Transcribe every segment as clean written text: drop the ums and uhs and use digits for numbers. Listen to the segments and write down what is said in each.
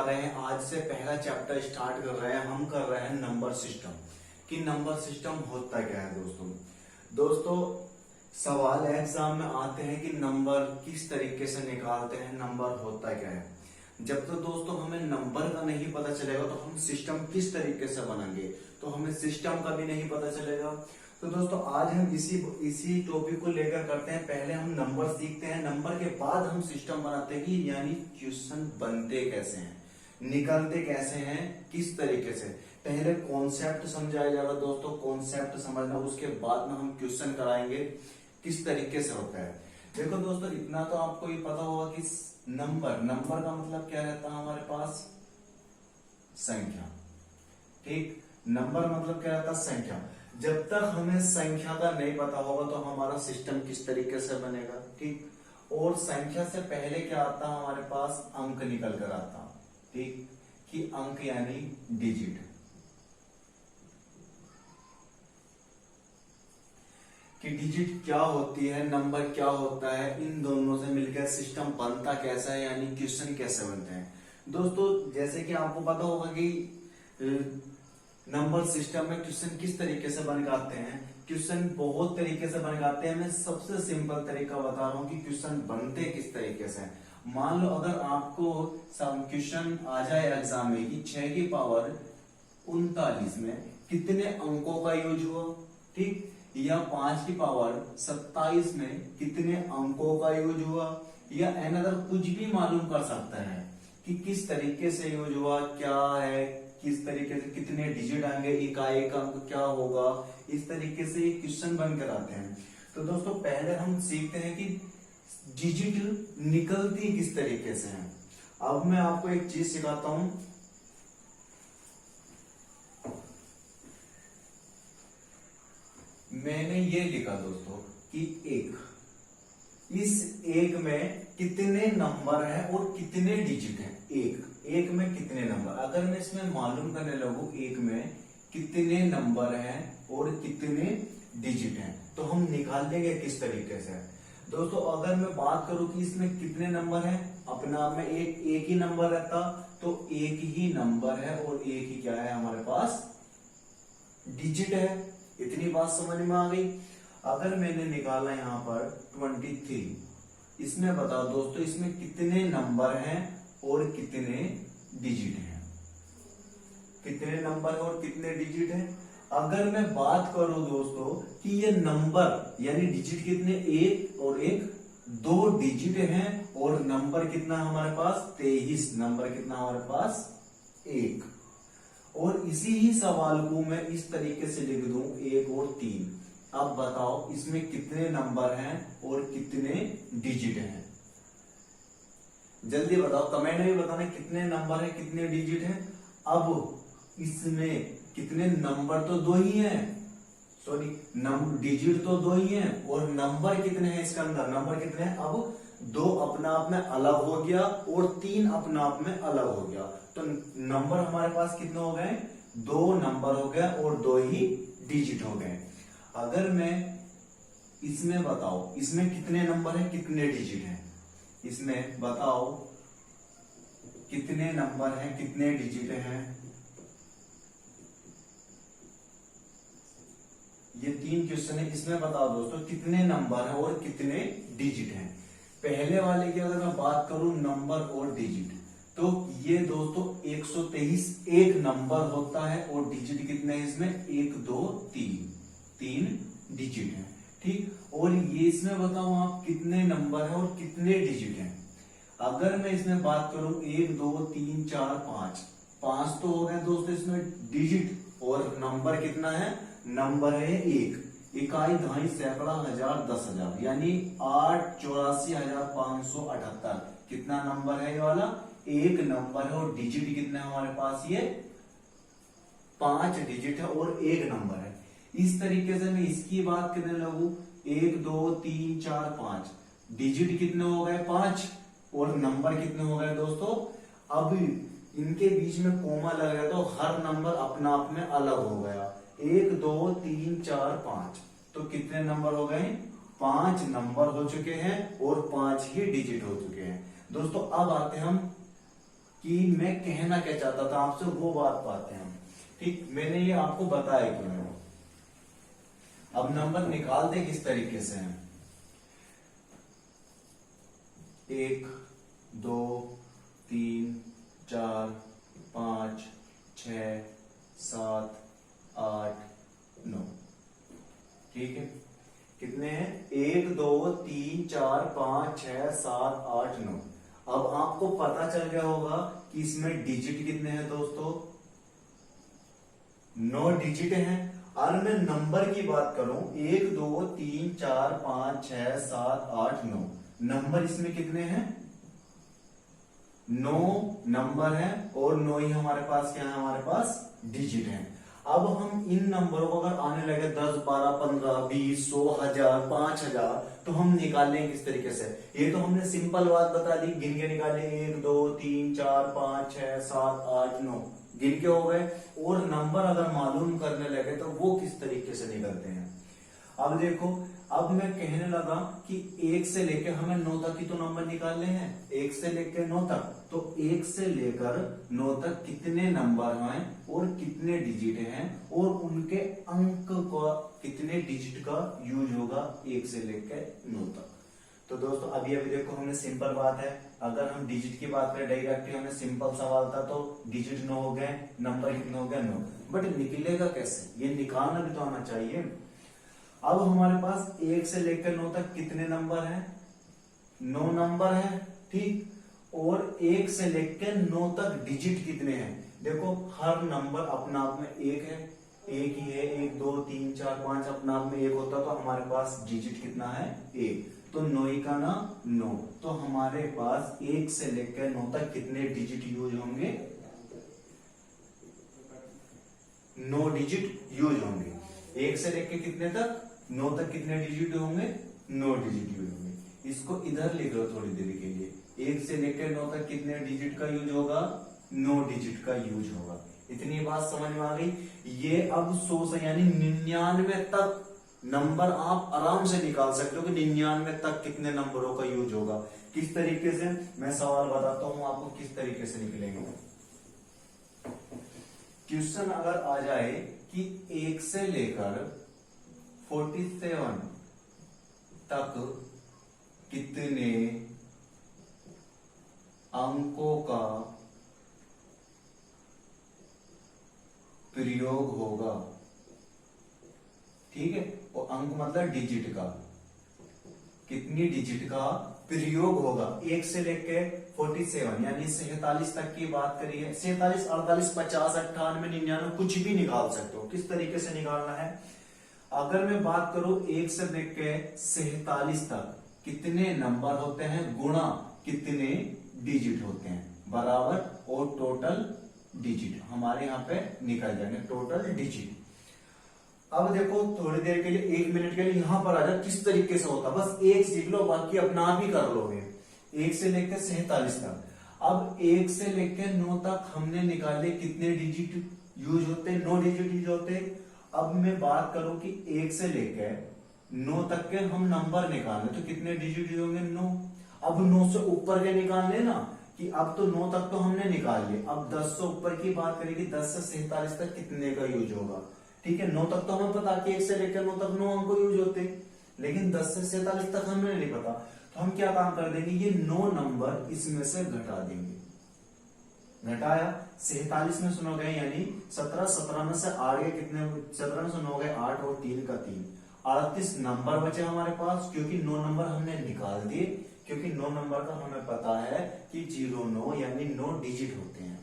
रहे हैं, आज से पहला चैप्टर स्टार्ट कर रहे हैं। हम कर रहे हैं नंबर सिस्टम कि नंबर सिस्टम होता क्या है। दोस्तों सवाल एग्जाम में आते हैं कि नंबर किस तरीके से निकालते हैं, नंबर होता क्या है। जब तक दोस्तों हमें नंबर का नहीं पता चलेगा तो हम सिस्टम किस तरीके से बनाएंगे, तो हमें सिस्टम का भी नहीं पता चलेगा। तो दोस्तों आज हम इसी टॉपिक को लेकर करते हैं। पहले हम नंबर सीखते हैं, नंबर के बाद हम सिस्टम बनाते हैं कि यानी क्वेश्चन बनते कैसे हैं, निकलते कैसे हैं, किस तरीके से। पहले कॉन्सेप्ट समझाया जाएगा दोस्तों, कॉन्सेप्ट समझना, उसके बाद में हम क्वेश्चन कराएंगे किस तरीके से होता है। देखो दोस्तों इतना तो आपको ये पता होगा कि नंबर का मतलब क्या रहता है हमारे पास, संख्या। ठीक, नंबर मतलब क्या रहता है, संख्या। जब तक हमें संख्या का नहीं पता होगा तो हमारा सिस्टम किस तरीके से बनेगा। ठीक, और संख्या से पहले क्या आता है हमारे पास, अंक निकल कर आता। ठीक, कि अंक यानी डिजिट, कि डिजिट क्या होती है, नंबर क्या होता है, इन दोनों से मिलकर सिस्टम बनता कैसा है, यानी क्वेश्चन कैसे बनते हैं। दोस्तों जैसे कि आपको पता होगा कि नंबर सिस्टम में क्वेश्चन किस तरीके से बन जाते हैं। क्वेश्चन बहुत तरीके से बन जाते हैं। मैं सबसे सिंपल तरीका बता रहा हूं कि क्वेश्चन बनते किस तरीके से। मान लो अगर आपको क्वेश्चन आ जाए एग्जाम में कि 6 की पावर 39 में कितने अंकों का यूज हुआ। ठीक, या 5 की पावर 27 में कितने अंकों का यूज हुआ, या अनदर कुछ भी मालूम कर सकता है कि किस तरीके से यूज हुआ, क्या है, किस तरीके से कितने डिजिट आएंगे, इकाई का अंक क्या होगा। इस तरीके से ये क्वेश्चन बनकर आते हैं। तो दोस्तों पहले हम सीखते हैं कि डिजिट निकलती किस तरीके से है। अब मैं आपको एक चीज सिखाता हूं। मैंने ये लिखा दोस्तों कि इस एक में कितने नंबर है और कितने डिजिट है। एक में कितने नंबर, अगर मैं इसमें मालूम करने लगूं एक में कितने नंबर हैं और कितने डिजिट हैं, तो हम निकाल लेंगे किस तरीके से। दोस्तों अगर मैं बात करूं कि इसमें कितने नंबर हैं, अपने आप में एक ही नंबर रहता, तो एक ही नंबर है और एक ही क्या है हमारे पास, डिजिट है। इतनी बात समझ में आ गई। अगर मैंने निकाला यहां पर 23, इसमें बताओ दोस्तों इसमें कितने नंबर हैं और कितने डिजिट हैं, कितने नंबर और कितने डिजिट हैं। अगर मैं बात करूं दोस्तों कि ये नंबर यानी डिजिट कितने, एक और एक, 2 डिजिट हैं और नंबर कितना हमारे पास, 23। नंबर कितना हमारे पास, 1। और इसी ही सवाल को मैं इस तरीके से लिख दूं 1 और 3। अब बताओ इसमें कितने नंबर हैं और कितने डिजिट हैं। जल्दी बताओ, कमेंट में बताना कितने नंबर है कितने डिजिट है। अब इसमें कितने नंबर, तो 2 ही हैं, सॉरी डिजिट तो 2 ही हैं, और नंबर कितने हैं इसके अंदर, नंबर कितने हैं। अब 2 अपने आप में अलग हो गया और 3 अपने आप में अलग हो गया, तो नंबर हमारे पास कितने हो गए, 2 नंबर हो गए और 2 ही डिजिट हो गए। अगर मैं इसमें बताओ इसमें कितने नंबर है कितने डिजिट हैं, इसमें बताओ कितने नंबर हैं कितने डिजिट हैं। ये 3 क्वेश्चन है, इसमें बताओ दोस्तों कितने नंबर है और कितने डिजिट हैं। पहले वाले की अगर मैं बात करूं नंबर और डिजिट, तो ये दोस्तों 123 एक नंबर होता है और डिजिट कितने हैं इसमें, 1 2 3 डिजिट है। ठीक, और ये इसमें बताओ आप कितने नंबर है और कितने डिजिट हैं। अगर मैं इसमें बात करूं 1 2 3 4 5 तो हो गए दोस्तों इसमें डिजिट, और नंबर कितना है, नंबर है 1। इकाई, दहाई, सैकड़ा, हजार, 10,000, यानी 8,84,578 कितना नंबर है ये वाला, 1 नंबर है। और डिजिट कितना है हमारे पास, ये 5 डिजिट है और 1 नंबर है। इस तरीके से मैं इसकी बात करने लगूं 1 2 3 4 5, डिजिट कितने हो गए 5 और नंबर कितने हो गए दोस्तों। अब इनके बीच में कोमा लग गया तो हर नंबर अपने आप में अलग हो गया, 1 2 3 4 5, तो कितने नंबर हो गए, 5 नंबर हो चुके हैं और 5 ही डिजिट हो चुके हैं। दोस्तों अब आते हैं हम कि मैं कहना क्या चाहता था आपसे, वो बात पाते हैं हम। ठीक, मैंने ये आपको बताया क्यों है। अब नंबर निकालते किस तरीके से हैं। 1 2 3 4 5 6 7 8 9। ठीक है, कितने हैं? 1 2 3 4 5 6 7 8 9। अब आपको पता चल गया होगा कि इसमें डिजिट कितने हैं दोस्तों? 9 डिजिट हैं। और मैं नंबर की बात करूं, 1 2 3 4 5 6 7 8 9, नंबर इसमें कितने हैं? 9 नंबर है और 9 ही हमारे पास क्या है? हमारे पास डिजिट है। अब हम इन नंबरों को अगर आने लगे 10 12 15 20 100 1000 5000, तो हम निकालेंगे किस तरीके से? ये तो हमने सिंपल बात बता दी, गिन के निकाले। 1 2 3 4 5 6 7 8 9 गिन के हो गए। और नंबर अगर मालूम करने लगे तो वो किस तरीके से निकलते हैं। अब देखो, अब मैं कहने लगा कि 1 से लेकर हमें 9 तक ही तो नंबर निकालने हैं। 1 से लेकर 9 तक, तो 1 से लेकर 9 तक कितने नंबर हैं और कितने डिजिट हैं और उनके अंक का कितने डिजिट का यूज होगा 1 से लेकर 9 तक। तो दोस्तों अभी अभी देखो, हमने सिंपल बात है, अगर हम डिजिट की बात करें डायरेक्टली, हमने सिंपल सवाल था तो डिजिट 9 हो गए, नंबर कितने हो गए? 9। बट निकलेगा कैसे? ये निकालना भी तो आना चाहिए। अब हमारे पास 1 से लेकर 9 तक कितने नंबर हैं? 9 नंबर है। ठीक, और 1 से लेकर 9 तक डिजिट कितने हैं? देखो, हर नंबर अपना आप में एक है, एक ही है। 1 2 3 4 5 अपना आप में एक होता, तो हमारे पास डिजिट कितना है? 1। तो 9 का ना 9, तो हमारे पास 1 से लेकर 9 तक कितने डिजिट यूज होंगे? 9 डिजिट यूज होंगे। 1 से लेकर कितने तक? 9 तक कितने डिजिट होंगे? 9 डिजिट यूज होंगे। इसको इधर लिख लो थोड़ी देर के लिए। 1 से लेकर 9 तक कितने डिजिट का यूज होगा? 9 डिजिट का यूज होगा। इतनी बात समझ में आ गई। ये अब 100 से यानी 99 तक नंबर आप आराम से निकाल सकते हो कि 99 तक कितने नंबरों का यूज होगा। किस तरीके से? मैं सवाल बताता हूं आपको किस तरीके से निकलेंगे। क्वेश्चन अगर आ जाए कि 1 से लेकर 47 तक कितने अंकों का प्रयोग होगा। ठीक है, और अंक मतलब डिजिट का, कितनी डिजिट का प्रयोग होगा। 1 से लेके 47 यानी 47 तक की बात करिए। 47 48 50 98 99 कुछ भी निकाल सकते हो। किस तरीके से निकालना है? अगर मैं बात करूं 1 से लेके 47 तक कितने नंबर होते हैं गुणा कितने डिजिट होते हैं बराबर, और टोटल डिजिट हमारे यहां पे निकल जाएंगे, टोटल डिजिट। अब देखो, थोड़ी देर के लिए 1 मिनट के लिए यहां पर आ जाए किस तरीके से होता, बस एक सीख लो, बाकी अपना आप ही कर लोगे। 1 से लेकर 47 तक, अब 1 से लेकर 9 तक हमने निकाले कितने डिजिट यूज होते? 9 डिजिट यूज होते। अब मैं बात करूं कि 1 से लेकर 9 तक के हम नंबर निकालने, तो कितने डिजिट यूज होंगे? 9। अब 9 से ऊपर के निकालने ना, कि अब तो 9 तक तो हमने निकाल लिए, अब 10 से ऊपर की बात करेंगे, 10 से 47 तक कितने का यूज होगा। ठीक है, 9 तक तो हमें पता कि 1 से लेकर 9 तक 9 अंक यूज होते, लेकिन 10 से 47 तक हमें नहीं पता। तो हम क्या काम कर देंगे, ये 9 नंबर इसमें से घटा देंगे। घटाया, 47 में सुनो गए यानी 17, 17 में से 8 गए कितने? 17 में से 9 गए 8 और 3 का 3, 38 नंबर बचे हमारे पास, क्योंकि 9 नंबर हमने निकाल दिए, क्योंकि 9 नंबर का हमें पता है कि 0 9 यानी 9 डिजिट होते हैं।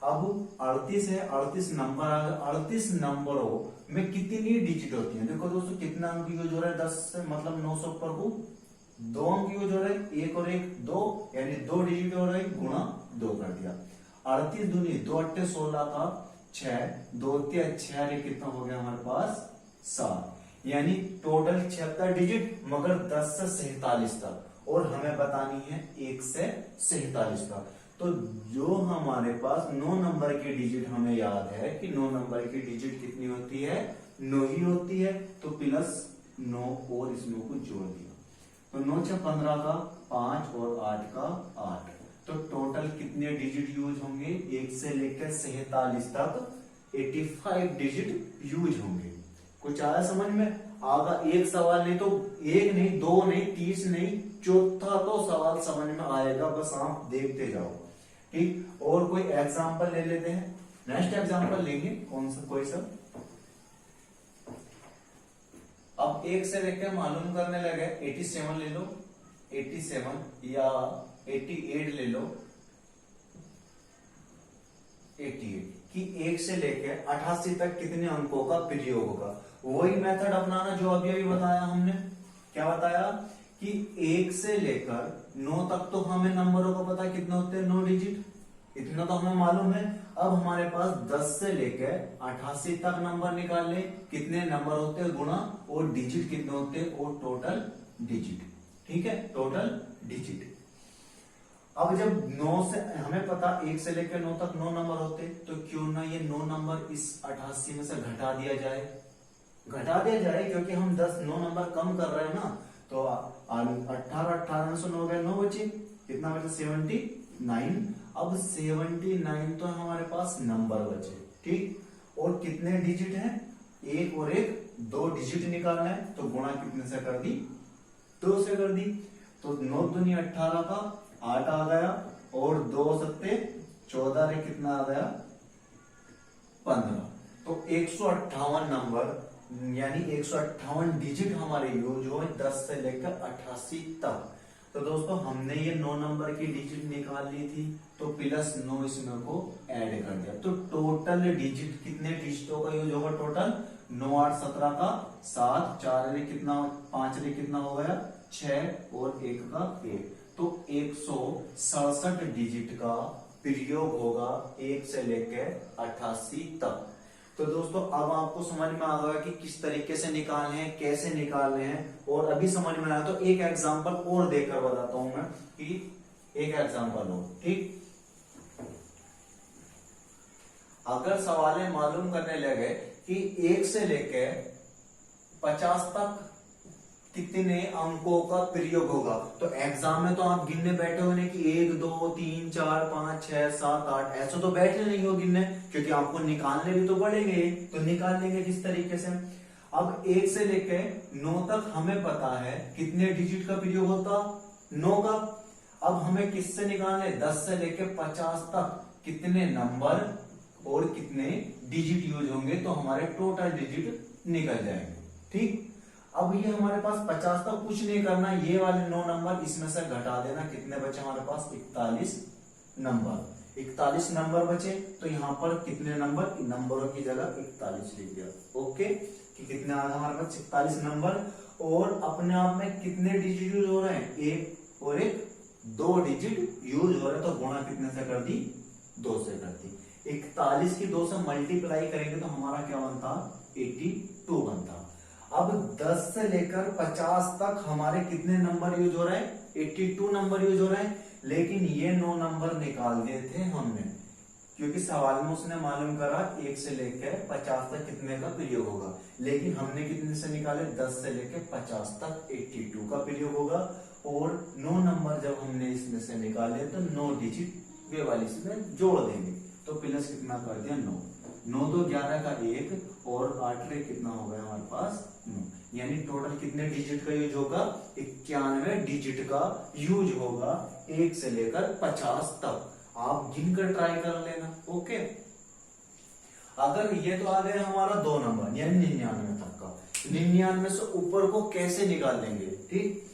अब 38 है, 38 नंबर आ गए। 38 नंबरों में कितनी डिजिट होती है? देखो दोस्तों, कितना अंक यूज हो रहा है? 10 से मतलब 9 से ऊपर को 2 अंक यूज हो रहे हैं, 1 और 1 2 यानी 2 डिजिट हो रहे हैं, गुणा 2 कर दिया। 38 दूनी 2 अट्ठे 16 का 6, 2 6 कितना हो गया हमारे पास? 7, यानी टोटल 76 डिजिट, मगर 10 से 47 तक, और हमें बतानी है 1 से 47 तक। तो जो हमारे पास 9 नंबर की डिजिट हमें याद है कि 9 नंबर की डिजिट कितनी होती है? 9 ही होती है। तो प्लस 9 और इस 9 को जोड़ दिया, तो 9 6 15 का 5 और 8 का 8, तो टोटल कितने डिजिट यूज होंगे? 1 से लेकर 47 तक 85 डिजिट यूज होंगे। कुछ आया समझ में? आगा एक सवाल नहीं तो एक नहीं, दो नहीं, 30 नहीं, चौथा तो सवाल समझ में आएगा, बस आप देखते जाओ। ठीक, और कोई एग्जाम्पल ले लेते हैं। नेक्स्ट एग्जाम्पल लेंगे कौन सा, कोई सा। अब 1 से लेकर मालूम करने लगे, 87 ले लो, 87 या 88 ले लो, 88 कि 1 से लेकर 88 तक कितने अंकों का प्रयोग होगा। वही मेथड अपनाना जो अभी अभी बताया हमने। क्या बताया कि 1 से लेकर 9 तक तो हमें नंबरों का पता कितने होते हैं, 9 डिजिट, इतना तो हमें मालूम है। अब हमारे पास 10 से लेकर 88 तक नंबर निकाल ले, कितने नंबर होते हैं गुणा और डिजिट कितने होते हैं और टोटल डिजिट। ठीक है, टोटल डिजिट। अब जब 9 से हमें पता 1 से लेकर 9 तक 9 नंबर होते, तो क्यों ना ये 9 नंबर इस 88 में से घटा दिया जाए, क्योंकि हम 9 नंबर कम कर रहे हैं ना। तो 18 से 9 गए, 9 बचे, कितना बचा? 79। अब 79 तो हमारे पास नंबर बचे। ठीक, और कितने डिजिट हैं? 1 और 1 2 डिजिट निकालना है, तो गुणा कितने से कर दी? 2 से कर दी। तो 9 दूनी 18 का 8 आ गया, और 2 सत्ते 14 रे कितना आ गया? 15। तो 158 नंबर यानी 158 डिजिट हमारे यूज हुए 10 से लेकर 88 तक। तो दोस्तों हमने ये 9 नंबर की डिजिट निकाल ली थी, तो प्लस 9 इसमें को ऐड कर दिया, तो टोटल डिजिट कितने डिजिटों का यूज होगा? टोटल 9 8 17 का 7, 4 रे कितना, 5 रे कितना हो गया? 6 और 1 का 1, तो 167 डिजिट का प्रयोग होगा 1 से लेकर 88 तक। तो दोस्तों अब आपको समझ में आ गया कि किस तरीके से निकालने हैं, कैसे निकालने हैं, और अभी समझ में आया तो एक एग्जांपल और देकर बताता हूं मैं कि एक एग्जांपल हो। ठीक, अगर सवाल मालूम करने लगे कि 1 से लेकर 50 तक कितने अंकों का प्रयोग होगा, तो एग्जाम में तो आप गिनने बैठे हो नहीं कि 1 2 3 4 5 6 7 8, ऐसा तो बैठे नहीं हो गिनने, क्योंकि आपको निकालने भी तो पड़ेंगे। तो निकाल लेंगे किस तरीके से? अब 1 से लेकर 9 तक हमें पता है कितने डिजिट का प्रयोग होता, 9 का। अब हमें किससे निकालने? 10 से लेकर 50 तक कितने नंबर और कितने डिजिट यूज होंगे, तो हमारे टोटल डिजिट निकल जाएंगे। ठीक, अब ये हमारे पास 50 तक कुछ नहीं करना, ये वाले 9 नंबर इसमें से घटा देना, कितने बचे हमारे पास? 41 नंबर। 41 नंबर बचे, तो यहाँ पर कितने नंबर, नंबरों की जगह 41 लिख दिया। ओके, कि कितने आ गए हमारे पास? 41 नंबर। और अपने आप में कितने डिजिट यूज हो रहे हैं? 1 और 1 2 डिजिट यूज हो रहे हैं, तो गुणा कितने से कर दी? 2 से कर दी। 41 की 2 से मल्टीप्लाई करेंगे तो हमारा क्या बनता? 82 बनता। अब 10 से लेकर 50 तक हमारे कितने नंबर यूज हो रहे हैं? 82 नंबर यूज हो रहे हैं, लेकिन ये 9 नंबर निकाल दिए थे हमने, क्योंकि सवाल में उसने मालूम करा 1 से लेकर 50 तक कितने का प्रयोग होगा, लेकिन हमने कितने से निकाले? 10 से लेकर 50 तक 82 का प्रयोग होगा। और 9 नंबर जब हमने इसमें से निकाले तो 9 डिजिट वे वाली इसमें जोड़ देंगे, तो प्लस कितना कर दिया? 9 9 2 11 का 1 और 8 रे कितना हो गया हमारे पास? 9। यानी टोटल कितने डिजिट का यूज होगा? 91 डिजिट का यूज होगा 1 से लेकर 50 तक। आप गिनकर ट्राई कर लेना। ओके, अगर ये तो आ गया हमारा 2 नंबर यानी 99 तक का, 99 से ऊपर को कैसे निकाल लेंगे? ठीक,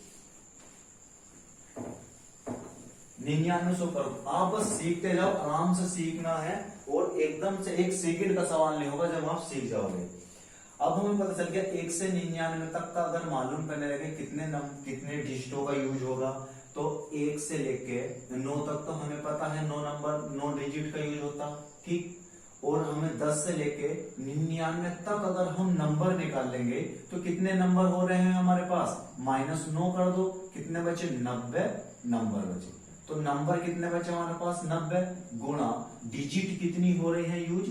99 से ऊपर आप बस सीखते जाओ, आराम से सीखना है, और एकदम से 1 सेकंड का सवाल नहीं होगा जब आप सीख जाओगे। अब हमें पता चल गया 1 से 99 तक का अगर मालूम करने लगे कितने डिजिटों का यूज होगा, तो 1 से लेके 9 तक तो हमें पता है 9 नंबर 9 डिजिट का यूज होता। ठीक, और हमें 10 से लेके 99 तक अगर हम नंबर निकाल लेंगे तो कितने नंबर हो रहे हैं हमारे पास? -9 कर दो, कितने बचे? 90 नंबर बचे। तो नंबर कितने बचे हमारे पास? 90 गुणा डिजिट कितनी हो रही है यूज?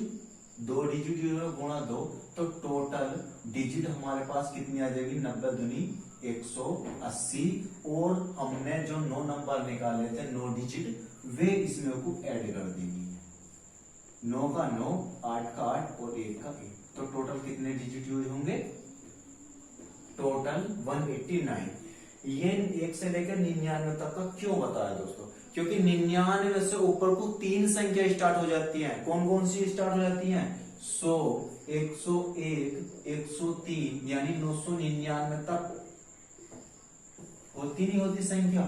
2 डिजिट यूज गुणा 2, तो टोटल डिजिट हमारे पास कितनी आ जाएगी? 90 दूनी 180। और हमने जो 9 नंबर निकाले थे 9 डिजिट, वे इसमें को ऐड कर देंगी। 9 का 9, 8 का 8 और 1 का 1, तो टोटल कितने डिजिट यूज होंगे? टोटल 189। ये 1 से लेकर 99 तक का क्यों बताया दोस्तों? क्योंकि 99 से ऊपर को 3 संख्या स्टार्ट हो जाती हैं। कौन कौन सी स्टार्ट हो जाती हैं? 100, 101, 103, यानी 999 तक होती नहीं होती संख्या?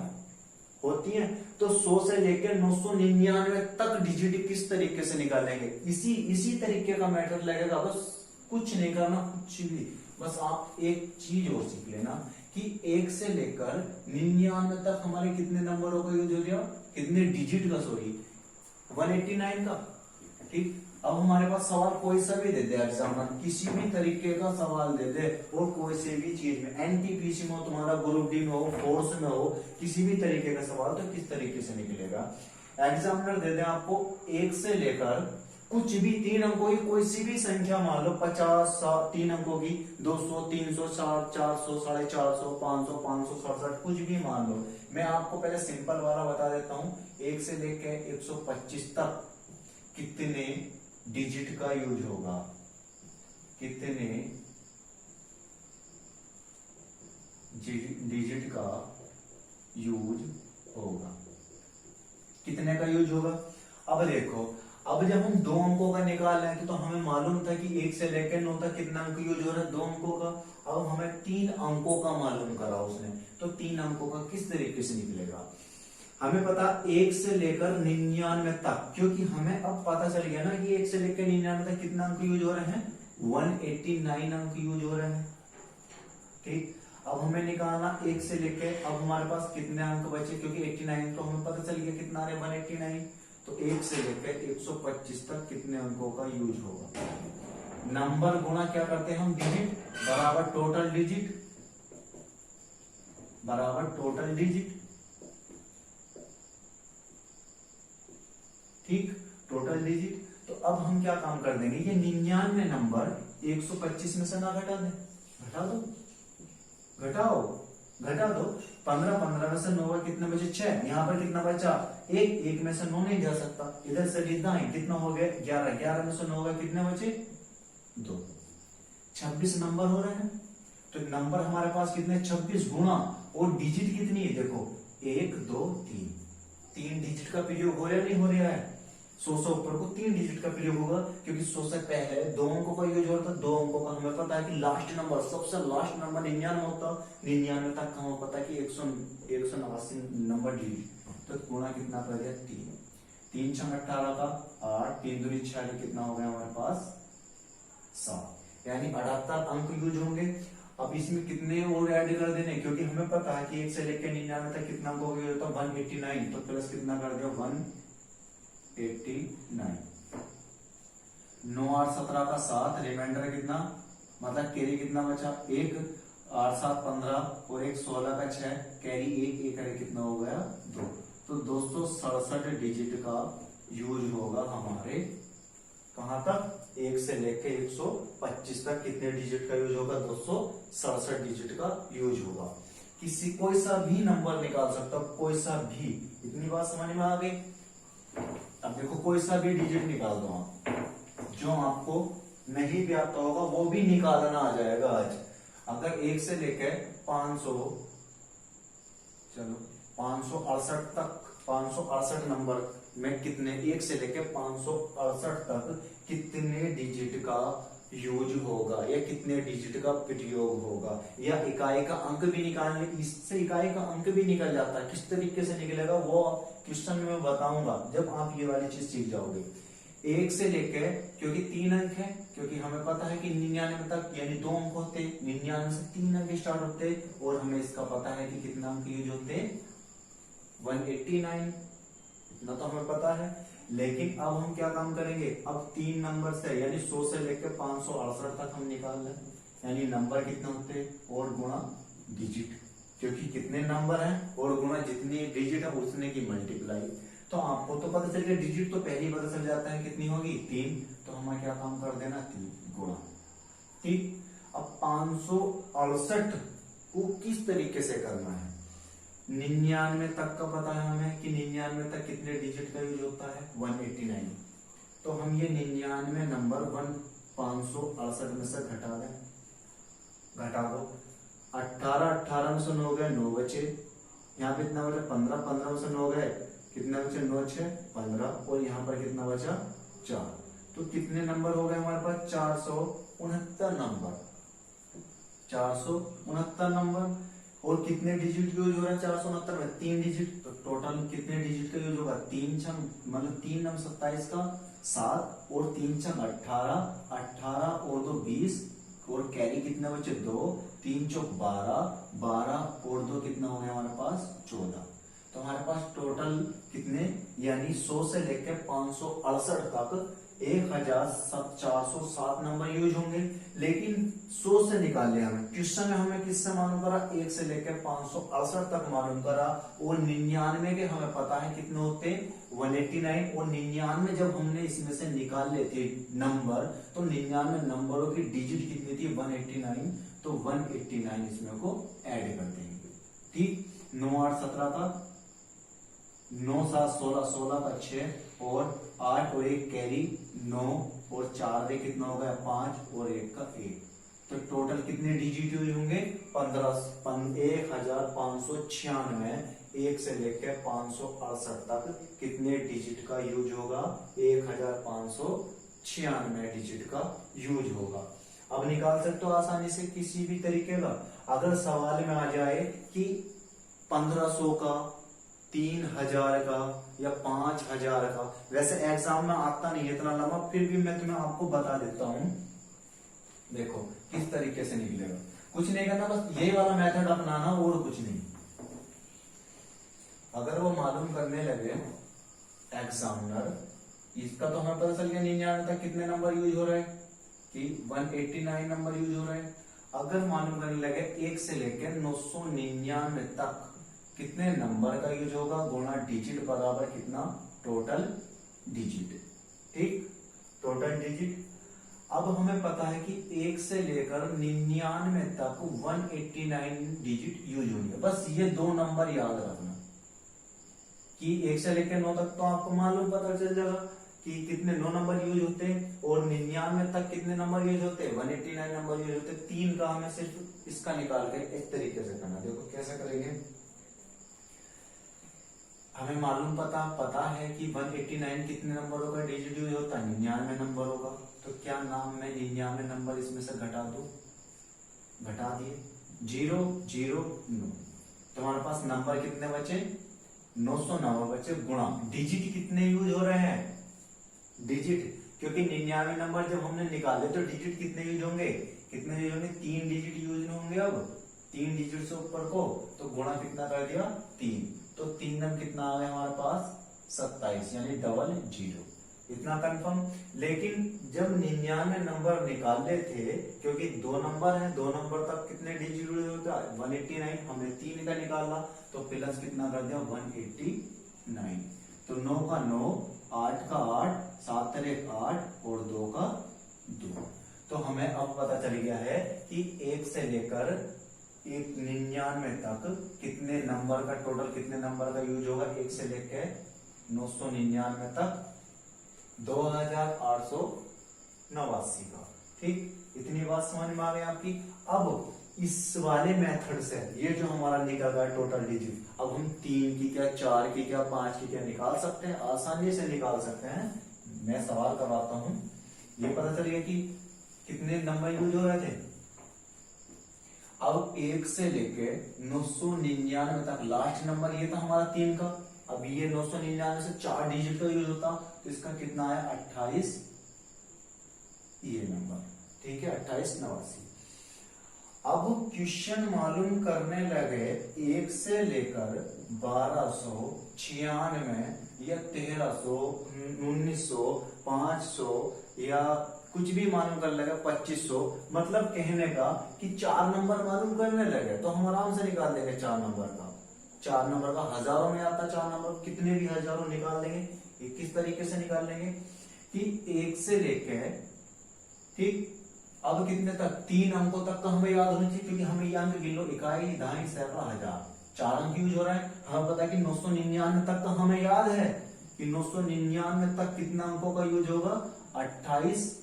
होती है। तो 100 से लेकर 999 तक डिजिट किस तरीके से निकालेंगे? इसी तरीके का मैटर लगेगा। बस कुछ नहीं करना, कुछ भी, बस आप एक चीज और सीख लेना कि 1 से लेकर 99 तक हमारे कितने नंबरों का यूज हो गया, कितने डिजिट का, सॉरी 189 का। ठीक, अब हमारे पास सवाल कोई सा भी दे दे एग्जाम्पल, किसी भी तरीके का सवाल दे दे और कोई से भी चीज में, एनटीपीसी में हो, तुम्हारा ग्रुप डी में हो, फोर्स में हो, किसी भी तरीके का सवाल, तो किस तरीके से निकलेगा? एग्जामिनर दे दे आपको 1 से लेकर कुछ भी 3 अंकों की कोई सी भी संख्या मान लो, 50, 3 अंकों की, 200, 300, 400, 450, 500, 567, कुछ भी मान लो। मैं आपको पहले सिंपल वाला बता देता हूं। 1 से लेकर 125 तक कितने डिजिट का यूज होगा? कितने डिजिट का यूज होगा? कितने का यूज होगा? अब देखो, अब जब हम 2 अंकों का निकाल रहे हैं तो हमें मालूम था कि 1 से लेकर 9 तक कितना अंक यूज हो रहा है? 2 अंकों का। अब हमें 3 अंकों का मालूम करा उसने, तो 3 अंकों का किस तरीके से निकलेगा? हमें पता 1 से लेकर 99 तक, क्योंकि हमें अब पता चल गया ना कि 1 से लेकर 99 तक कितना अंक यूज हो रहे हैं? 189 अंक यूज हो रहे हैं। ठीक, अब हमें निकालना 1 से लेकर, अब हमारे पास कितने अंक बचे? क्योंकि 89 तो हमें पता चल गया कितना है 189, तो 1 से लेकर 125 तक कितने अंकों का यूज होगा? नंबर गुणा क्या करते हैं हम? डिजिट बराबर टोटल डिजिट, बराबर टोटल डिजिट। ठीक, टोटल डिजिट। तो अब हम क्या काम कर देंगे, ये 99 नंबर 125 में से ना घटा दें, घटा दो, घटाओ, घटा दो। 15, 15 में से 9 कितने बचे? 6। यहाँ पर कितना बचा? 1, 1 में से 9 नहीं जा सकता, इधर से कितना है, कितना हो गया? 11, 11 में से 9 कितने बचे? 2। 26 नंबर हो रहे हैं। तो नंबर हमारे पास कितने? 26 गुणा, और डिजिट कितनी है? देखो 1, 2, 3, 3 डिजिट का प्रयोग हो रहा नहीं हो रहा है? 100 से ऊपर को 3 डिजिट का प्रयोग होगा, क्योंकि 100 से पहले 2 अंकों का यूज होता है। 2 अंकों का हमें पता है कि लास्ट नंबर, सबसे लास्ट नंबर 99 होता है। 99 तक का हमें पता है कि 189 नंबर डिजिट, तो गुणा कितना कर दिया? 3, 3 6 18 का 8, 3 दूनी 6, कितना हो गया हमारे पास? 7, यानी 78 अंक यूज होंगे। अब इसमें कितने और ऐड कर देने, क्योंकि हमें पता है कि 1 से लेकर 99 तक कितना अंक हो गया? 189, तो प्लस कितना कर दिया? 189। 9 8 17 का 7, रिमाइंडर कितना, मतलब कैरी कितना बचा? 1, 8 7 15 और 1 16 का 6, कैरी 1, 1 करे कितना हो गया? 2। तो 267 डिजिट का यूज होगा हमारे, कहां तक? 1 से लेकर 125 तक कितने डिजिट का यूज होगा? 267 डिजिट का यूज होगा। किसी कोई सा भी नंबर निकाल सकता, कोई सा भी। इतनी बात समझ में आ गई? अब देखो, कोई सा भी डिजिट निकाल दो आप, जो आपको नहीं भी आता होगा वो भी निकालना आ जाएगा आज। अगर 1 से लेकर 500, चलो 568 तक, 568 नंबर में कितने, 1 से लेकर 568 तक कितने डिजिट का यूज होगा, या कितने डिजिट का प्रयोग होगा, या इकाई का अंक भी निकालने, इससे इकाई का अंक भी निकल जाता है। किस तरीके से निकलेगा वो क्वेश्चन में बताऊंगा जब आप ये वाली चीज सीख जाओगे। 1 से लेकर, क्योंकि 3 अंक है, क्योंकि हमें पता है कि 99 तक यानी 2 अंक होते, 99 से 3 अंक स्टार्ट होते, और हमें इसका पता है कि कितना अंक यूज होते? 189, इतना तो हमें पता है। लेकिन अब हम क्या काम करेंगे, अब 3 नंबर से यानी 100 से लेकर 568 तक हम निकाल लें, यानी नंबर कितने होते? और गुणा डिजिट, क्योंकि कितने नंबर हैं और गुणा जितनी डिजिट है उतने की मल्टीप्लाई। तो आपको तो पता चल गया, डिजिट तो पहले ही पता चल जाता है कितनी होगी? 3। तो हमें क्या काम कर देना? 3 गुणा। ठीक, अब 568 को किस तरीके से करना है? 99 तक का पता है हमें कि 99 तक कितने डिजिट का यूज होता है 189। तो हम ये 99 नंबर 568 में से घटा दें, घटा दो। 18 में से 9 गए 9 बचे, यहाँ पे कितना बचा 15 में से 9 गए कितने बचे 9 6 15, और यहाँ पर कितना बचा 4। तो कितने नंबर हो गए हमारे पास 469 नंबर, 469 नंबर। और कितने डिजिट यूज हो रहा है 469 में 3 डिजिट, तो टोटल कितने डिजिट का यूज होगा 3 छंग मतलब 3 नम 27 का 7 और 3 छंग 18 और 2 20 और कैरी कितने बचे 2, 3 चौक 12 और 2 कितना हो गया हमारे पास 14। तो हमारे पास टोटल कितने यानी 100 से लेकर 568 तक 1407 नंबर यूज होंगे। लेकिन 100 से निकाले हमें क्वेश्चन में हमें किससे मालूम करा 1 से लेकर 568 तक मालूम करा, और 99 के हमें पता है कितने होते 189, और 99 जब हमने इसमें से निकाल लेते नंबर तो 99 नंबरों की डिजिट कितनी थी 189, तो 189 इसमें को ऐड कर देंगे। ठीक, 9 8 17 का 9 7 16 16 का 6 और 8 और 1 कैरी 9 और 4 दे कितना हो गया 5 और 1 का 1। तो टोटल कितने डिजिट यूज होंगे 1596। 1 से लेकर 568 तक कितने डिजिट का यूज होगा 1596 डिजिट का यूज होगा। अब निकाल सकते हो आसानी से किसी भी तरीके का। अगर सवाल में आ जाए कि 1500 का 3000 का या 5000 का, वैसे एग्जाम में आता नहीं है इतना लंबा, फिर भी मैं तुम्हें आपको बता देता हूं। देखो किस तरीके से निकलेगा, कुछ नहीं करना, बस यही वाला मेथड अपनाना और कुछ नहीं। अगर वो मालूम करने लगे एग्जामिनर, इसका तो हमें पता चल गया 99 तक कितने नंबर यूज हो रहे हैं कि 189 नंबर यूज हो रहे हैं। अगर मालूम करने लगे 1 से लेकर 999 तक कितने नंबर का यूज होगा गुणा डिजिट बराबर कितना टोटल डिजिट। ठीक, टोटल डिजिट। अब हमें पता है कि 1 से लेकर 99 तक 189 डिजिट यूज होंगे। बस ये 2 नंबर याद रखना कि 1 से लेकर 9 तक तो आपको मालूम पता चल जाएगा कि कितने 9 नंबर यूज होते हैं, और 99 तक कितने नंबर यूज होते हैं 189 नंबर यूज होते हैं। 3 का हमें सिर्फ इसका निकाल कर इस तरीके से करना। देखो कैसे करेंगे, हमें मालूम पता है कि 189 कितने नंबरों का डिजिट यूज होता है 99 नंबरों का। तो क्या नाम मैं 99 नंबर इसमें से घटा दू, घटा दिए 0 0 9, तो हमारे पास नंबर कितने बचे 909 बचे, गुणा डिजिट कितने यूज हो रहे हैं डिजिट, क्योंकि 99 नंबर जब हमने निकाले तो डिजिट कितने यूज होंगे 3 डिजिट यूज होंगे। अब 3 डिजिट से ऊपर को तो गुणा कितना कर दिया 3, तो 3 नंबर कितना आ गया हमारे पास 27 यानी 00, इतना कंफर्म। लेकिन जब 99 नंबर निकाले थे, क्योंकि 2 नंबर है 2 नंबर तक कितने डिजिट होता है 189, हमने 3 का निकाला तो प्लस कितना कर दिया 189। तो 9 का 9, 8 का 8, 7 3 8 और 2 का 2। तो हमें अब पता चल गया है कि 1 से लेकर 99 तक कितने नंबर का टोटल कितने नंबर का यूज होगा 1 से लेकर 999 तक 2889 का। ठीक, इतनी बात समझ में आ गई आपकी। अब इस वाले मेथड से ये जो हमारा निकल रहा है टोटल डिजिट, अब हम 3 की क्या 4 की क्या 5 की क्या निकाल सकते हैं, आसानी से निकाल सकते हैं। मैं सवाल करवाता हूं, ये पता चलिए कि कितने नंबर यूज हो रहे थे। अब 1 से लेके 999 तक लास्ट नंबर ये था हमारा 3 का। अब ये 999 से 4 डिजिट का यूज होता तो इसका कितना है 28, ये नंबर। ठीक है 2889। अब क्वेश्चन मालूम करने लगे 1 से लेकर 1296 या 1300 1900 500 या कुछ भी मालूम कर लगा 2500, मतलब कहने का कि 4 नंबर मालूम करने लगे तो हम आराम से निकाल देंगे 4 नंबर का। 4 नंबर का हजारों में आता 4 नंबर, कितने भी हजारों निकाल लेंगे। ये किस तरीके से निकाल लेंगे कि 1 से लेके ठीक अब कितने तक 3 अंकों तक का हमें याद होना चाहिए, क्योंकि हमें ये अंक गिन लो इकाई दहाई सैकड़ा हजार 4 अंक यूज हो रहे हैं। हमें पता है कि 999 तक का हमें याद है कि 999 तक कितना अंकों का यूज होगा, 28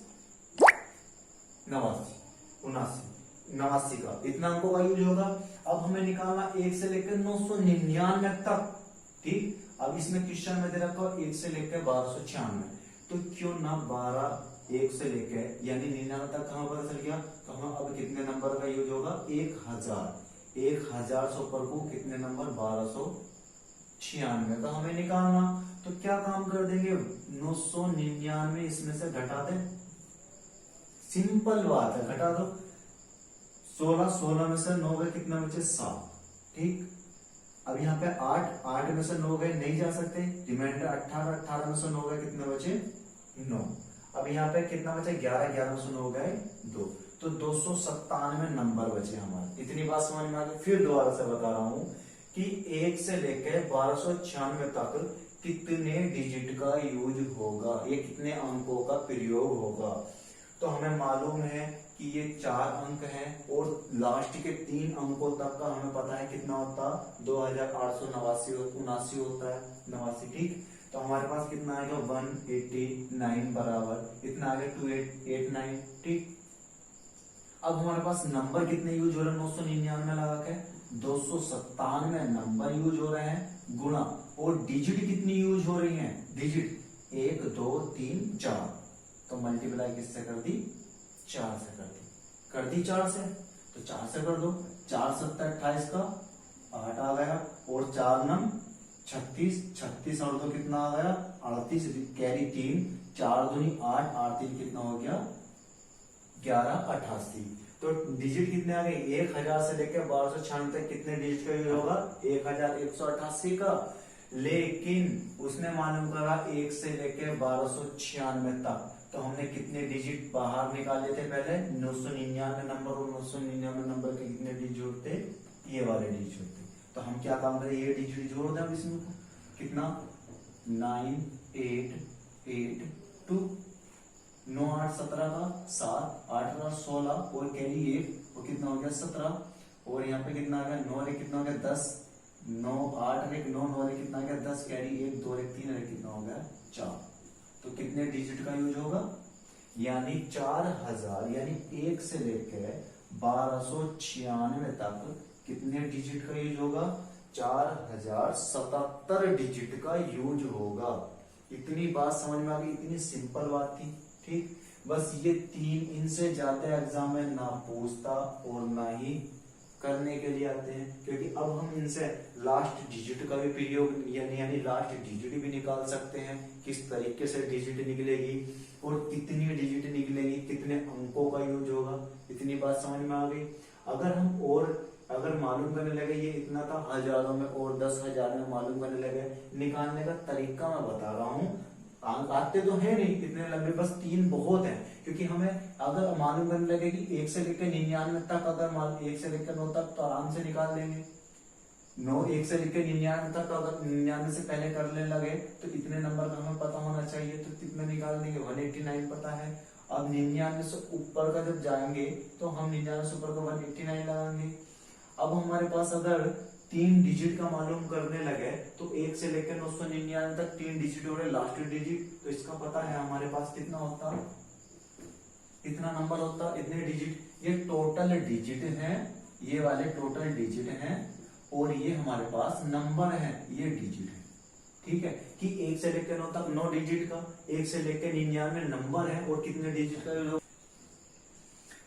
89 का इतना अंकों का यूज होगा। अब हमें निकालना 1 से लेकर 999 तक, ठीक। अब इसमें क्वेश्चन में दे रखा है 1 से लेकर 1296, तो क्यों ना 12 1 से लेकर यानी 99 तक कहां पता चल गया, तो हम अब कितने नंबर का यूज होगा, 1000 से ऊपर को कितने नंबर, 1296 का हमें निकालना। तो क्या काम कर देंगे, 999 इसमें से घटा दें, सिंपल बात है, घटा दो। 16 में से 9 गए, कितना बचे, 7, ठीक। अब यहाँ पे 8 में से 9 गए, नहीं जा सकते, रिमाइंडर 18 में से 9 गए, कितने बचे, 9। अब यहाँ पे कितना बचे, 11 में से 9 गए, 2, तो 297 नंबर बचे हमारे। इतनी बात समझ में आ गई। फिर दोबारा से बता रहा हूं कि 1 से लेकर 1296 तक कितने डिजिट का यूज होगा, ये कितने अंकों का प्रयोग होगा। तो हमें मालूम है कि ये 4 अंक हैं और लास्ट के 3 अंकों तक का हमें पता है कितना होता, 2889 होता है, 89, ठीक। तो हमारे पास कितना आएगा, 189 बराबर इतना आ गया 2889, ठीक। अब हमारे पास नंबर कितने यूज हो रहे हैं, 999 लगा के 297 नंबर यूज हो रहे हैं, गुणा और डिजिट कितनी यूज हो रही हैं, डिजिट 1 2 3 4, तो मल्टीप्लाई किससे कर दी, 4 से कर दी 4 से, तो 4 से कर दो, 4 7 28 का 8 आ गया, और 4 9 36 और 2 कितना आ गया, 38, कैरी 3, 4 दूनी 8, 8 3 कितना हो गया, 1188। तो डिजिट कितने आ गए, 1000 से लेकर 1296 तक कितने डिजिट का यूज होगा, 1188 का। लेकिन उसने मालूम करा 1 से लेकर 1296 तक, तो हमने कितने डिजिट बाहर निकाले थे पहले, 999 नंबर, और 999 नंबर के कितने डिजिट होते, ये वाले डिजिट होते। तो हम क्या काम करें, ये डिजिट जोड़ दें इसमें, कितना 9 8 8 2, 9 8 17 का 7, 8 8 16 और कैरी 1, और कितना हो गया 17, और यहाँ पे कितना आ गया 9 रे कितना हो गया 10, 9 8 रे 9 9 रे कितना आ गया 10, कैरी 1 2 रे 3 रे कितना हो गया 4। तो कितने डिजिट का यूज होगा, यानी 4000, यानी 1 से लेकर 1296 तक कितने डिजिट का यूज होगा, 4077 डिजिट का यूज होगा। इतनी बात समझ में आ गई, इतनी सिंपल बात थी, ठीक। बस ये 3, इनसे ज्यादा एग्जाम में ना पूछता और ना ही करने के लिए आते हैं, क्योंकि अब हम इनसे लास्ट डिजिट का भी प्रयोग यानी लास्ट डिजिट भी निकाल सकते हैं, किस तरीके से डिजिट निकलेगी और कितनी डिजिट निकलेगी, कितने अंकों का यूज होगा। इतनी बात समझ में आ गई। अगर मालूम करने लगे, ये इतना था हजारों में और 10,000 में मालूम करने लगे, निकालने का तरीका मैं बता रहा हूँ। अंक आते तो है नहीं इतने लंबे, बस 3 बहुत है, क्योंकि हमें अगर मालूम करने लगे कि 1 से लेकर 99 तक, अगर 1 से लेकर 9 तक, तो आराम से निकाल लेंगे। 1 से लेकर 99 तक, अगर 99 से पहले करने लगे तो इतने नंबर का हमें पता होना चाहिए, तो कितने निकाल देंगे, 189 पता है। अब 99 से ऊपर का जब जाएंगे तो हम 99 से ऊपर का 189 लगाएंगे। अब हमारे पास अगर 3 डिजिट का मालूम करने लगे, तो 1 से लेकर 999 तक 3 डिजिट हो रहे, लास्ट डिजिट, तो इसका पता है हमारे पास कितना होता, इतना नंबर होता, इतने डिजिट। ये टोटल डिजिट हैं, ये वाले टोटल डिजिट हैं, और ये हमारे पास नंबर है, ये डिजिट है, ठीक है। कि 1 से लेकर 9 तक 9 डिजिट का, 1 से लेकर 99 नंबर है, और कितने डिजिट का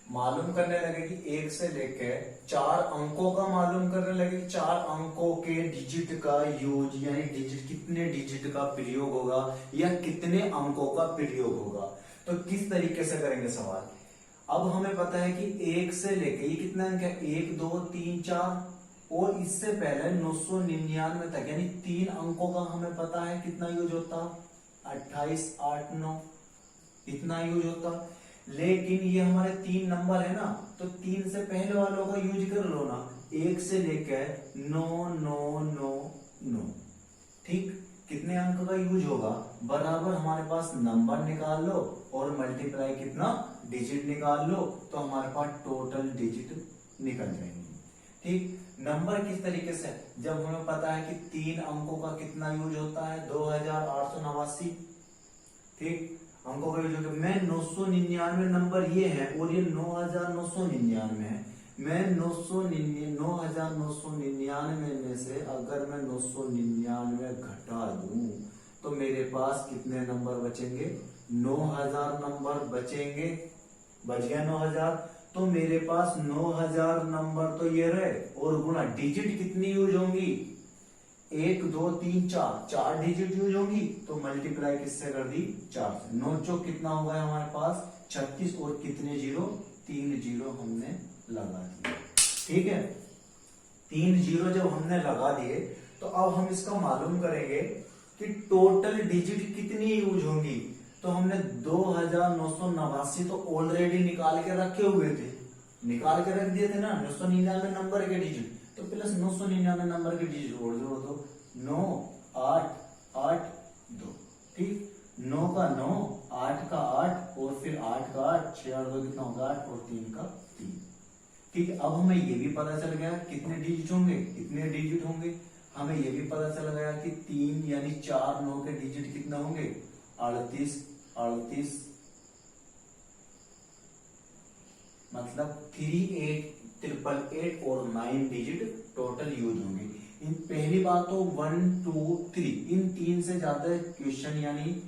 मालूम करने लगे कि 1 से लेकर 4 अंकों का मालूम करने लगे, 4 अंकों के डिजिट का यूज, यानी डिजिट कितने डिजिट का प्रयोग होगा या कितने अंकों का प्रयोग होगा। तो किस तरीके से करेंगे सवाल। अब हमें पता है कि 1 से लेकर ये कितना अंक है, 1 2 3 4, और इससे पहले 999 तक, यानी 3 अंकों का हमें पता है कितना यूज होता, 28 8 9 इतना यूज होता। लेकिन ये हमारे 3 नंबर है ना, तो 3 से पहले वालों का यूज कर लो ना, 1 से लेकर 9 9 9 9, ठीक। कितने अंक का यूज होगा, बराबर हमारे पास नंबर निकाल लो और मल्टीप्लाई कितना डिजिट निकाल लो, तो हमारे पास टोटल डिजिट निकल जाएंगे, ठीक, नंबर किस तरीके से, जब हमें पता है कि 3 अंकों का कितना यूज होता है, 2889, ठीक, अंकों का यूज होता है। मैं 999 नंबर ये है और ये 9999 है। मैं 9999 में से अगर मैं 999 घटा दूं तो मेरे पास कितने नंबर बचेंगे, 9000 नंबर बचेंगे। बच गया 9000, तो मेरे पास 9000 नंबर तो ये रहे, और गुणा डिजिट कितनी यूज होंगी, 1 2 3 4, 4 डिजिट यूज होंगी, तो मल्टीप्लाई किससे कर दी, 4 से। 9 चौक कितना हो गया हमारे पास 36, और कितने जीरो, 3 जीरो हमने लगा दिए। ठीक है, 3 जीरो जब हमने लगा दिए तो अब हम इसका मालूम करेंगे कि टोटल डिजिट कितनी यूज होंगी। तो हमने 2989 तो ऑलरेडी निकाल के रखे हुए थे, निकाल के रख दिए थे ना, 999 नंबर के डिजिट, तो प्लस 999 नंबर के डिजिट और जोड़ दो, 9 8 8 2, ठीक, 9 का 9, 8 का 8, और फिर 8 का 8, 6 और 2 कितना होगा 8, और 3 का 3। ठीक है, अब हमें ये भी पता चल गया कितने डिजिट होंगे, कितने डिजिट होंगे। हमें ये भी पता चल गया कि 3 यानी 4 9 के डिजिट कितना होंगे, 38 38, मतलब 3888 और 9 डिजिट टोटल यूज होंगे। इन पहली बात तो 1 2 3 इन 3 से ज्यादा क्वेश्चन यानी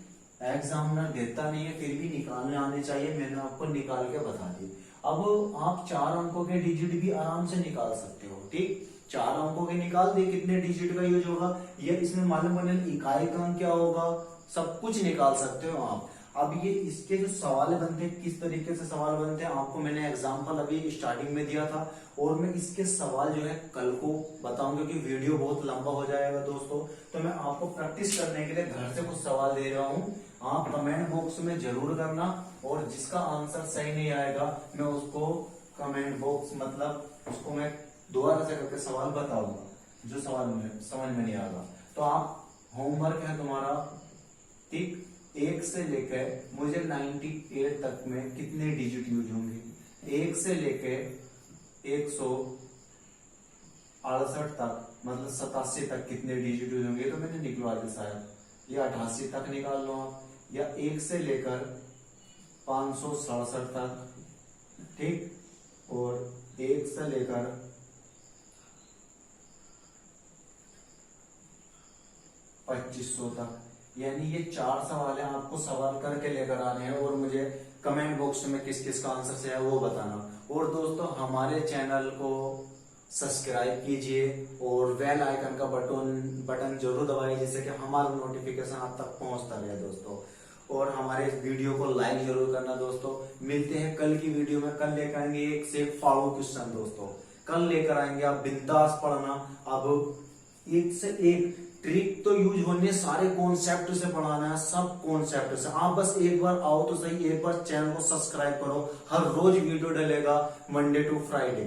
एग्जामिनर देता नहीं है, फिर भी निकालने आने चाहिए। मैंने आपको निकाल के बता दी। अब आप 4 अंकों के डिजिट भी आराम से निकाल सकते हो, ठीक, 4 अंकों के निकाल दे, कितने डिजिट का यूज होगा ये इसमें मालूम पड़ने, इकाई का अंक क्या होगा, सब कुछ निकाल सकते हो आप। अब ये इसके जो सवाल बनते हैं, किस तरीके से सवाल बनते हैं, आपको मैंने एग्जांपल अभी स्टार्टिंग में दिया था, और मैं इसके सवाल जो है कल को बताऊंगा, क्योंकि वीडियो बहुत लंबा हो जाएगा दोस्तों। तो मैं आपको प्रैक्टिस करने के लिए घर से कुछ सवाल दे रहा हूँ, आप कमेंट बॉक्स में जरूर करना, और जिसका आंसर सही नहीं आएगा मैं उसको कमेंट बॉक्स, मतलब उसको मैं दोबारा से करके सवाल बताऊंगा, जो सवाल में समझ में नहीं आएगा। तो आप होमवर्क है तुम्हारा, ठीक, 1 से लेकर मुझे 98 तक में कितने डिजिट यूज होंगे, 1 से लेकर 168 तक, मतलब 87 तक कितने डिजिट यूज होंगे, तो मैंने निकलवा दिया शायद, या 88 तक निकाल लो आप, या 1 से लेकर 567 तक, ठीक, और 1 से लेकर 2500 तक। यानी ये 4 सवाल है, आपको सवाल करके लेकर आने हैं, और मुझे कमेंट बॉक्स में किस किस का आंसर से है वो बताना। और दोस्तों हमारे चैनल को सब्सक्राइब कीजिए और बेल आइकन का बटन जरूर दबाइए, जिससे कि हमारा नोटिफिकेशन आप तक पहुंचता रहे दोस्तों। और हमारे इस वीडियो को लाइक जरूर करना दोस्तों। मिलते हैं कल की वीडियो में, कल लेकर आएंगे 1 से 1 फाड़ू क्वेश्चन दोस्तों, कल लेकर आएंगे, आप बिंदास पढ़ना। अब 1 से 1 ट्रिक तो यूज होने, सारे कॉन्सेप्ट से पढ़ाना है, सब कॉन्सेप्ट से। आप बस एक बार आओ तो सही, एक बार चैनल को सब्सक्राइब करो, हर रोज वीडियो डलेगा, मंडे टू फ्राइडे,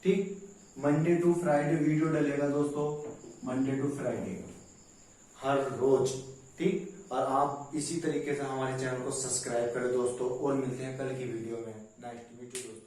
ठीक, मंडे टू फ्राइडे वीडियो डलेगा दोस्तों, मंडे टू फ्राइडे हर रोज, ठीक। और आप इसी तरीके से हमारे चैनल को सब्सक्राइब करें दोस्तों, और मिलते हैं कल की वीडियो में। नाइस टू मीट यू दोस्तों।